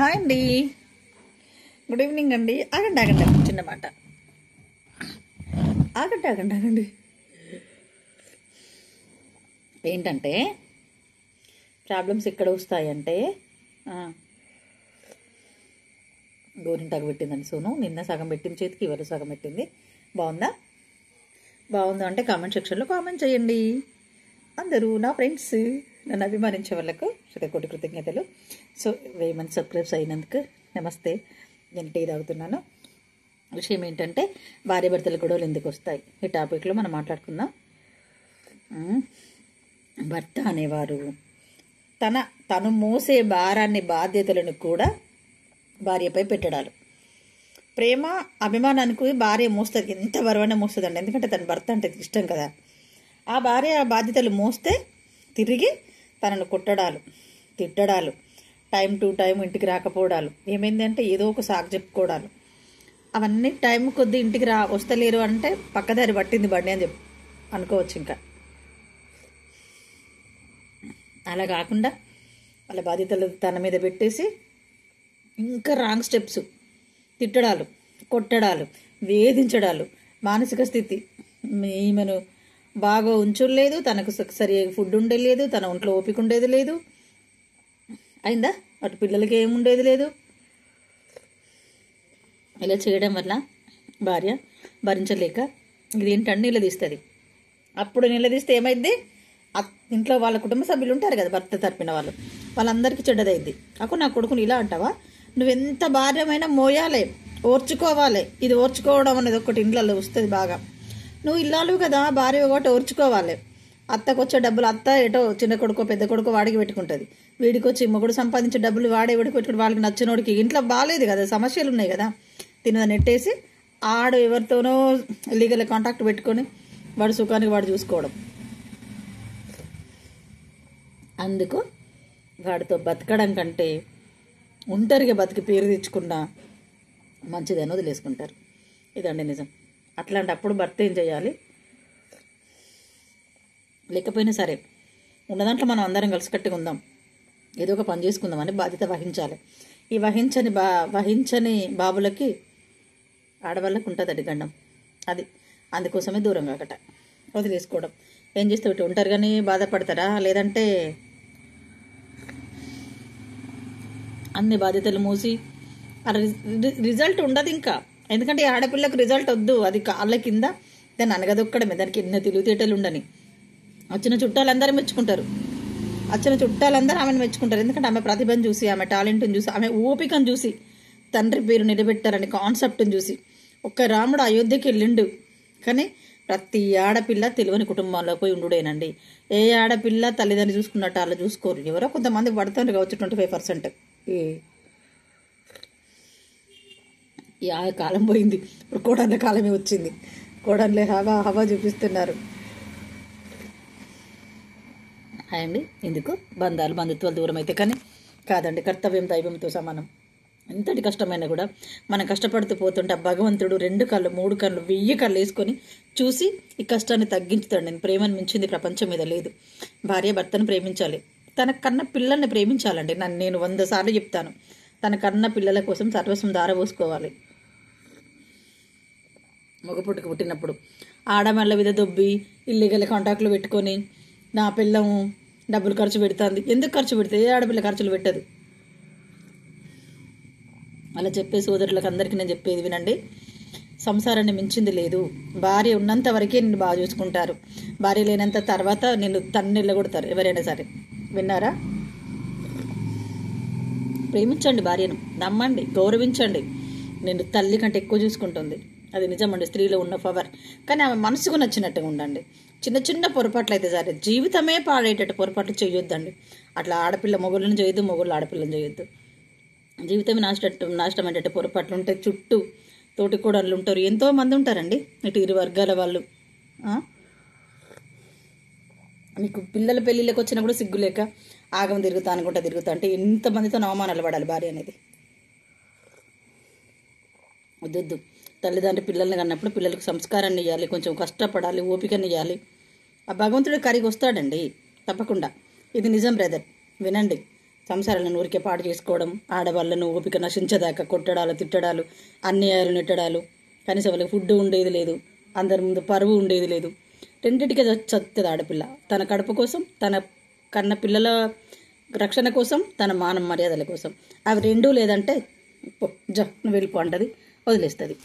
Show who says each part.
Speaker 1: Hi అండి, good evening అండి. ఆగండి ఆగండి చిన్న మాట, ఆగండి ఆగండి ఆగండి. ఏంటంటే ప్రాబ్లమ్స్ ఎక్కడ వస్తాయంటే గోరింటాకు పెట్టిందండి సోను. నిన్న సగం పెట్టింది చేతికి, ఇవాళ సగం పెట్టింది. బాగుందా? బాగుందా అంటే కామెంట్ సెక్షన్లో కామెంట్ చేయండి. అందరూ నా ఫ్రెండ్స్, నన్ను అభిమానించే వాళ్ళకు శతకోటి కృతజ్ఞతలు. సో 1000 మంది సబ్స్క్రైబ్స్ అయినందుకు నమస్తే. నేను టీ తాగుతున్నాను. విషయం ఏంటంటే భార్యాభర్తల గొడవలు ఎందుకు వస్తాయి, ఈ టాపిక్లో మనం మాట్లాడుకుందాం. భర్త అనేవారు తను మోసే భారాన్ని, బాధ్యతలను కూడా భార్యపై పెట్టడాలు. ప్రేమ అభిమానానికి భార్య మోస్తుంది, ఎంత బరువైనా మోస్తుందండి. ఎందుకంటే తన భర్త అంటే ఇష్టం కదా. ఆ భార్య బాధ్యతలు మోస్తే తిరిగి తనను కొట్టడాలు, తిట్టడాలు, టైం టు టైం ఇంటికి రాకపోవడాలు, ఏమైంది అంటే ఏదో ఒక సాకు చెప్పుకోవడాలు, అవన్నీ టైం కొద్ది ఇంటికి వస్తలేరు అంటే పక్కదారి పట్టింది బండి అని అనుకోవచ్చు. ఇంకా అలా కాకుండా వాళ్ళ బాధ్యతలు తన మీద పెట్టేసి ఇంకా రాంగ్ స్టెప్స్, తిట్టడాలు, కొట్టడాలు, వేధించడాలు, మానసిక స్థితి ఈమెను బాగా ఉంచులేదు, తనకు సరిగా ఫుడ్ ఉండేది, తన ఒంట్లో ఓపిక ఉండేది లేదు, అయిందా, అటు పిల్లలకి ఏముండేది లేదు. ఇలా చేయడం వల్ల భార్య భరించలేక ఇదేంటంటే నిలదీస్తుంది. అప్పుడు నిలదీస్తే ఏమైంది, ఇంట్లో వాళ్ళ కుటుంబ సభ్యులు ఉంటారు కదా, భర్త తరపిన వాళ్ళందరికీ చెడ్డదైద్ది. అప్పుడు నా కొడుకుని ఇలా అంటావా, నువ్వెంత భార్యమైనా మోయాలి, ఓర్చుకోవాలి. ఇది ఓర్చుకోవడం అనేది ఒకటి ఇంట్లో వస్తుంది బాగా. నువ్వు ఇల్లాలు కదా, భార్య ఒకటి ఓర్చుకోవాలి. అత్తకు వచ్చే డబ్బులు అత్త ఏటో చిన్న కొడుకో పెద్ద కొడుకో వాడికి పెట్టుకుంటుంది, వీడికి వచ్చి మొగుడు సంపాదించే డబ్బులు వాడే వీడికి పెట్టుకుంటే వాళ్ళకి నచ్చినోడికి ఇంట్లో బాగాలేదు కదా, సమస్యలు ఉన్నాయి కదా, తినదని నెట్టేసి ఆడు ఎవరితోనో లీగల్ కాంటాక్ట్ పెట్టుకొని వాడు సుఖానికి వాడు చూసుకోవడం. అందుకు వాడితో బతకడం కంటే ఒంటరిగా బతికి పేరు తెచ్చుకున్నా మంచిదని వదిలేసుకుంటారు. ఇదండి నిజం. అట్లాంటప్పుడు భర్త ఏం చేయాలి, లేకపోయినా సరే ఉన్న దాంట్లో మనం అందరం కలిసికట్టుగా ఉందాం, ఏదో ఒక పని చేసుకుందాం అని బాధ్యత వహించాలి. ఈ వహించని బాబులకి ఆడవాళ్ళకు ఉంటుందండి గండం. అది అందుకోసమే దూరం కాకట వదిలేసుకోవడం. ఏం చేస్తే ఒంటరిగానే బాధపడతారా, లేదంటే అన్ని బాధ్యతలు మూసి రిజల్ట్ ఉండదు ఇంకా. ఎందుకంటే ఆడపిల్లకు రిజల్ట్ వద్దు, అది కాళ్ళ కింద దాన్ని అనగదొక్కడమే, దానికి ఎన్నో తెలివితేటలు ఉండని. వచ్చిన చుట్టాలందరూ మెచ్చుకుంటారు, వచ్చిన చుట్టాలందరూ ఆమెను మెచ్చుకుంటారు. ఎందుకంటే ఆమె ప్రతిభను చూసి, ఆమె టాలెంట్ని చూసి, ఆమె ఓపికను చూసి, తండ్రి పేరు నిలబెట్టారని కాన్సెప్ట్ని చూసి. ఒక్క రాముడు అయోధ్యకి వెళ్ళిండు, కానీ ప్రతి ఆడపిల్ల తెలివని కుటుంబంలో పోయి ఉండుడేనండి. ఏ ఆడపిల్ల తల్లిదండ్రులు చూసుకున్నట్టు అలా చూసుకోరు. ఎవరో కొంతమంది పడుతుంది కావచ్చు, 25%. ఆ కాలం పోయింది, ఇప్పుడు కోడళ్ళ కాలమే వచ్చింది. కోడళ్ళే హవా చూపిస్తున్నారు. హాయ్ అండి. ఎందుకు బంధాలు బంధుత్వాలు దూరం అయితే కానీ కాదండి, కర్తవ్యం దైవంతో సమానం. ఎంతటి కష్టమైనా కూడా మనం కష్టపడుతూ పోతుంటే భగవంతుడు 2 కళ్ళు 3 కళ్ళు 1000 కళ్ళు వేసుకొని చూసి ఈ కష్టాన్ని తగ్గించుతాడు. నేను ప్రేమను మించింది ప్రపంచం మీద లేదు. భార్య భర్తను ప్రేమించాలి, తన కన్న పిల్లల్ని ప్రేమించాలండి. నేను 100 సార్లు చెప్తాను, తన కన్న పిల్లల కోసం సర్వస్వం దారపోసుకోవాలి. మగపుట్టుకు పుట్టినప్పుడు ఆడమల్ల మీద దొబ్బి ఇల్లీగల్ కాంటాక్ట్లు పెట్టుకొని నా పిల్లం డబ్బులు ఖర్చు పెడుతుంది. ఎందుకు ఖర్చు పెడితే ఏ ఆడపిల్ల ఖర్చులు పెట్టదు. అలా చెప్పే సోదరులకు అందరికీ నేను చెప్పేది వినండి, సంసారాన్ని మించింది లేదు. భార్య ఉన్నంత వరకే నిన్ను బాగా చూసుకుంటారు, భార్య లేనంత తర్వాత నిన్ను తన్నెళ్ళ కొడతారు ఎవరైనా సరే. విన్నారా? ప్రేమించండి భార్యను, నమ్మండి, గౌరవించండి. నిన్ను తల్లి కంటే ఎక్కువ చూసుకుంటుంది, అది నిజమండి. స్త్రీలో ఉన్న పవర్. కానీ ఆమె మనసుకు నచ్చినట్టుగా ఉండండి. చిన్న చిన్న పొరపాట్లు అయితే సరే, జీవితమే పాడేటట్టు పొరపాట్లు చేయొద్దండి. అట్లా ఆడపిల్ల మొగుళ్ళని చేయొద్దు, మొగుళ్ళు ఆడపిల్లని చేయొద్దు. జీవితమే నాశనం అయ్యేటట్టు పొరపాట్లు ఉంటాయి. చుట్టూ తోటి కోడళ్ళు ఉంటారు, ఎంతోమంది ఉంటారండి, ఇటు 2 వర్గాల వాళ్ళు. మీకు పిల్లల పెళ్ళిళ్ళకి వచ్చినా కూడా సిగ్గులేక ఆగం తిరుగుతా తిరుగుతా అంటే ఎంతమందితో అవమానాలు పడాలి భార్య అనేది. వద్దొద్దు. తల్లిదండ్రి పిల్లల్ని కన్నప్పుడు పిల్లలకు సంస్కారాన్ని ఇవ్వాలి, కొంచెం కష్టపడాలి, ఓపికని ఇవ్వాలి. ఆ భగవంతుడి కరిగి వస్తాడండి తప్పకుండా. ఇది నిజం బ్రదర్, వినండి. సంసారాలను ఊరికే పాడు చేసుకోవడం, ఆడవాళ్ళను ఓపిక నశించదాకా కొట్టడాలు, తిట్టడాలు, అన్యాయాలు, నెట్టడాలు, కనీసం వాళ్ళకి ఫుడ్ ఉండేది లేదు, అందరి ముందు పరువు ఉండేది లేదు. రెండింటికి చస్తుంది ఆడపిల్ల. తన కడుపు కోసం, తన కన్న పిల్లల రక్షణ కోసం, తన మానం మర్యాదల కోసం. అవి రెండూ లేదంటే నువ్వు వెళ్ళిపో అంటది, వదిలేస్తుంది.